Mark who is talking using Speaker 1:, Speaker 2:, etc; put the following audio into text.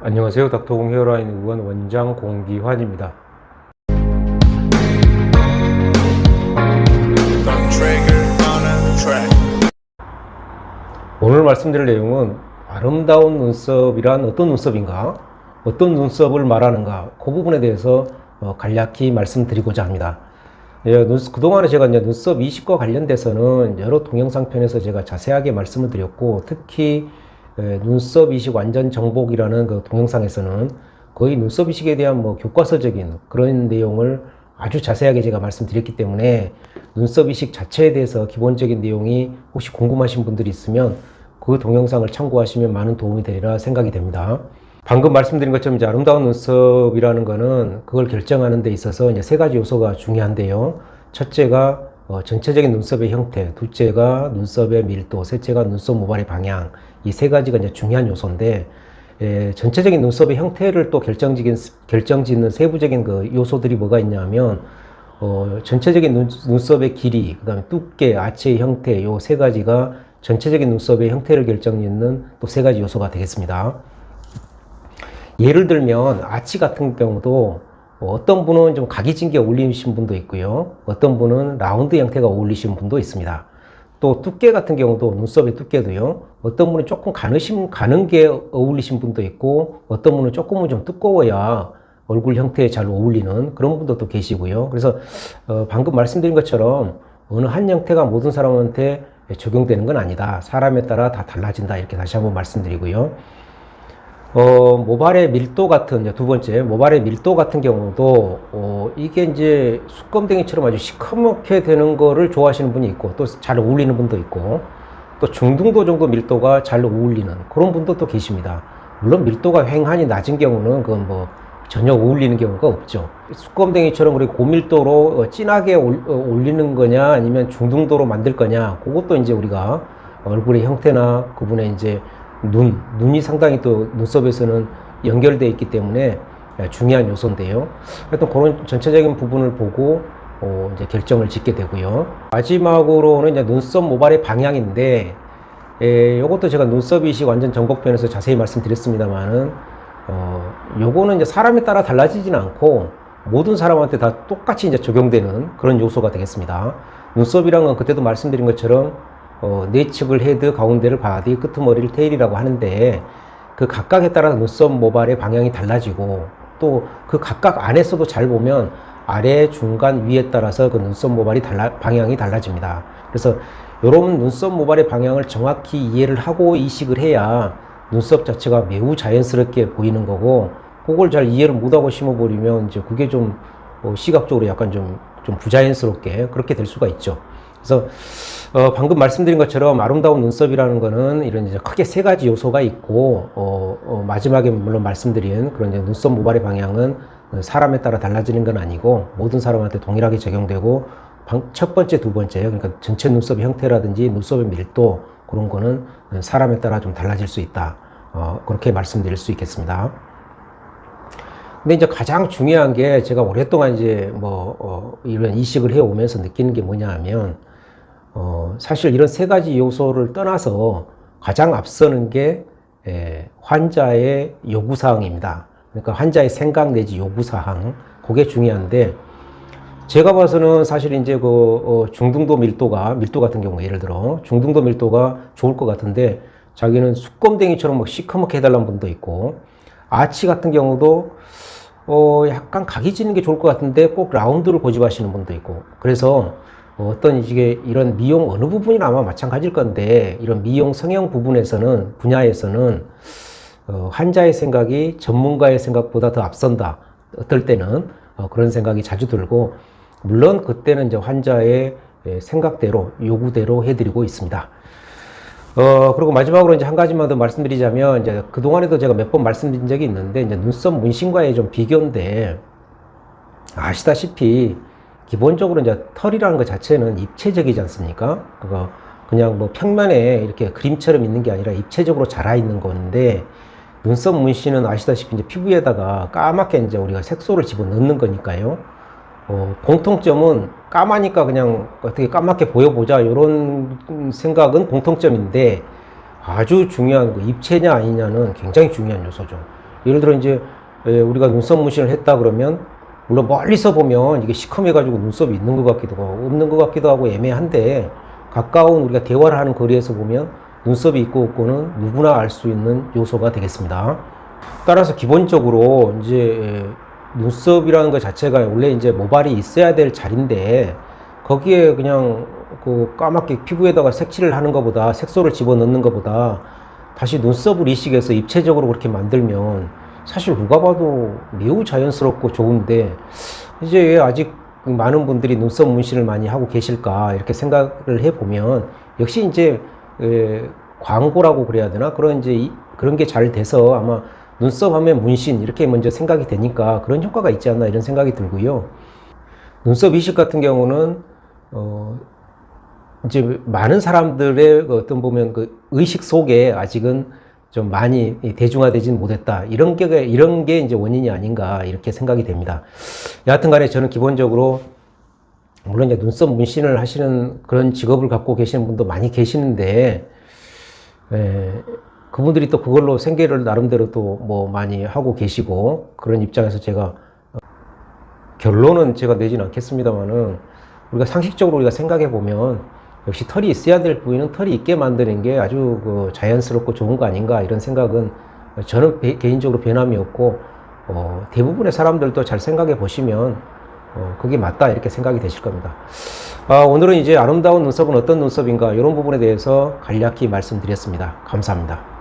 Speaker 1: 안녕하세요. 닥터공 헤어라인 의원 원장 공기환입니다. 오늘 말씀드릴 내용은 아름다운 눈썹이란 어떤 눈썹인가, 어떤 눈썹을 말하는가, 그 부분에 대해서 간략히 말씀드리고자 합니다. 그동안에 제가 눈썹 이식과 관련돼서는 여러 동영상 편에서 제가 자세하게 말씀을 드렸고, 특히 눈썹 이식 완전 정복이라는 그 동영상에서는 거의 눈썹 이식에 대한 교과서적인 그런 내용을 아주 자세하게 제가 말씀드렸기 때문에 눈썹 이식 자체에 대해서 기본적인 내용이 혹시 궁금하신 분들이 있으면 그 동영상을 참고하시면 많은 도움이 되리라 생각이 됩니다. 방금 말씀드린 것처럼 이제 아름다운 눈썹이라는 거는 그걸 결정하는 데 있어서 이제 세 가지 요소가 중요한데요. 첫째가 전체적인 눈썹의 형태, 둘째가 눈썹의 밀도, 셋째가 눈썹 모발의 방향, 이 세 가지가 이제 중요한 요소인데, 전체적인 눈썹의 형태를 또 결정짓는 세부적인 그 요소들이 뭐가 있냐면, 전체적인 눈썹의 길이, 그 다음에 두께, 아치의 형태, 요 세 가지가 전체적인 눈썹의 형태를 결정짓는 또 세 가지 요소가 되겠습니다. 예를 들면 아치 같은 경우도 어떤 분은 좀 각이 진 게 어울리신 분도 있고요. 어떤 분은 라운드 형태가 어울리신 분도 있습니다. 또 두께 같은 경우도 눈썹의 두께도요. 어떤 분은 조금 가는 게 어울리신 분도 있고, 어떤 분은 조금은 좀 두꺼워야 얼굴 형태에 잘 어울리는 그런 분도 또 계시고요. 그래서 방금 말씀드린 것처럼 어느 한 형태가 모든 사람한테 적용되는 건 아니다. 사람에 따라 다 달라진다. 이렇게 다시 한번 말씀드리고요. 모발의 밀도 같은, 두 번째, 모발의 밀도 같은 경우도, 이게 이제 수검댕이처럼 아주 시커멓게 되는 거를 좋아하시는 분이 있고, 또 잘 어울리는 분도 있고, 또 중등도 정도 밀도가 잘 어울리는 그런 분도 또 계십니다. 물론 밀도가 횡하니 낮은 경우는 그건 전혀 어울리는 경우가 없죠. 수검댕이처럼 그리고 고밀도로 진하게 올리는 거냐, 아니면 중등도로 만들 거냐, 그것도 이제 우리가 얼굴의 형태나 그분의 이제 눈이 상당히 또 눈썹에서는 연결되어 있기 때문에 중요한 요소인데요. 하여튼 그런 전체적인 부분을 보고 이제 결정을 짓게 되고요. 마지막으로는 이제 눈썹 모발의 방향인데, 요것도 제가 눈썹 이식 완전 정복편에서 자세히 말씀드렸습니다만은, 요거는 이제 사람에 따라 달라지지는 않고 모든 사람한테 다 똑같이 이제 적용되는 그런 요소가 되겠습니다. 눈썹이란 건 그때도 말씀드린 것처럼 내측을 헤드, 가운데를 바디, 끄트머리를 테일이라고 하는데, 그 각각에 따라 눈썹 모발의 방향이 달라지고, 또 그 각각 안에서도 잘 보면 아래, 중간, 위에 따라서 그 눈썹 모발이 방향이 달라집니다. 그래서 이런 눈썹 모발의 방향을 정확히 이해를 하고 이식을 해야 눈썹 자체가 매우 자연스럽게 보이는 거고, 그걸 잘 이해를 못하고 심어버리면 이제 그게 좀 시각적으로 약간 좀 부자연스럽게 그렇게 될 수가 있죠. 그래서 방금 말씀드린 것처럼 아름다운 눈썹이라는 거는 이런 이제 크게 세 가지 요소가 있고, 마지막에 물론 말씀드린 그런 이제 눈썹 모발의 방향은 사람에 따라 달라지는 건 아니고 모든 사람한테 동일하게 적용되고, 첫 번째, 두 번째, 그러니까 전체 눈썹의 형태라든지 눈썹의 밀도, 그런 거는 사람에 따라 좀 달라질 수 있다. 그렇게 말씀드릴 수 있겠습니다. 근데 이제 가장 중요한 게, 제가 오랫동안 이제 이런 이식을 해 오면서 느끼는 게 뭐냐 하면, 사실 이런 세 가지 요소를 떠나서 가장 앞서는 게 환자의 요구사항입니다. 그러니까 환자의 생각 내지 요구사항, 그게 중요한데, 제가 봐서는 사실 이제 중등도 밀도 같은 경우, 예를 들어 중등도 밀도가 좋을 것 같은데, 자기는 수검댕이처럼 시커멓게 해달라는 분도 있고, 아치 같은 경우도 약간 각이 지는 게 좋을 것 같은데 꼭 라운드를 고집하시는 분도 있고, 그래서 어떤 이런 미용 어느 부분이나 아마 마찬가지일 건데, 이런 미용 성형 분야에서는 환자의 생각이 전문가의 생각보다 더 앞선다. 어떨 때는 그런 생각이 자주 들고, 물론 그때는 이제 환자의 생각대로, 요구대로 해드리고 있습니다. 그리고 마지막으로 이제 한 가지만 더 말씀드리자면, 이제 그동안에도 제가 몇 번 말씀드린 적이 있는데, 이제 눈썹 문신과의 좀 비교인데, 아시다시피 기본적으로 이제 털이라는 것 자체는 입체적이지 않습니까? 그냥 평면에 이렇게 그림처럼 있는 게 아니라 입체적으로 자라 있는 건데, 눈썹 문신은 아시다시피 이제 피부에다가 까맣게 이제 우리가 색소를 집어넣는 거니까요. 공통점은 까마니까 그냥 어떻게 까맣게 보여보자, 이런 생각은 공통점인데, 아주 중요한 거, 입체냐 아니냐는 굉장히 중요한 요소죠. 예를 들어 이제 우리가 눈썹 문신을 했다 그러면 물론 멀리서 보면 이게 시커매가지고 눈썹이 있는 것 같기도 하고 없는 것 같기도 하고 애매한데 가까운 우리가 대화를 하는 거리에서 보면 눈썹이 있고 없고는 누구나 알 수 있는 요소가 되겠습니다. 따라서 기본적으로 이제 눈썹이라는 것 자체가 원래 이제 모발이 있어야 될 자리인데 거기에 그냥 그 까맣게 피부에다가 색칠을 하는 것보다 색소를 집어넣는 것보다 다시 눈썹을 이식해서 입체적으로 그렇게 만들면 사실 누가 봐도 매우 자연스럽고 좋은데 이제 왜 아직 많은 분들이 눈썹 문신을 많이 하고 계실까 이렇게 생각을 해보면 역시 이제 광고라고 그래야 되나 그런 이제 그런 게 잘 돼서 아마 눈썹 하면 문신 이렇게 먼저 생각이 되니까 그런 효과가 있지 않나 이런 생각이 들고요. 눈썹 이식 같은 경우는 이제 많은 사람들의 어떤 보면 그 의식 속에 아직은 좀 많이 대중화되지는 못했다. 이런 게 이제 원인이 아닌가 이렇게 생각이 됩니다. 여하튼 간에 저는 기본적으로 물론 이제 눈썹 문신을 하시는 그런 직업을 갖고 계시는 분도 많이 계시는데 그분들이 또 그걸로 생계를 나름대로 또 뭐 많이 하고 계시고 그런 입장에서 제가 결론은 제가 내지는 않겠습니다만은 우리가 상식적으로 우리가 생각해 보면 역시 털이 있어야 될 부위는 털이 있게 만드는 게 아주 그 자연스럽고 좋은 거 아닌가 이런 생각은 저는 개인적으로 변함이 없고 대부분의 사람들도 잘 생각해 보시면 그게 맞다 이렇게 생각이 되실 겁니다. 오늘은 이제 아름다운 눈썹은 어떤 눈썹인가 이런 부분에 대해서 간략히 말씀드렸습니다. 감사합니다.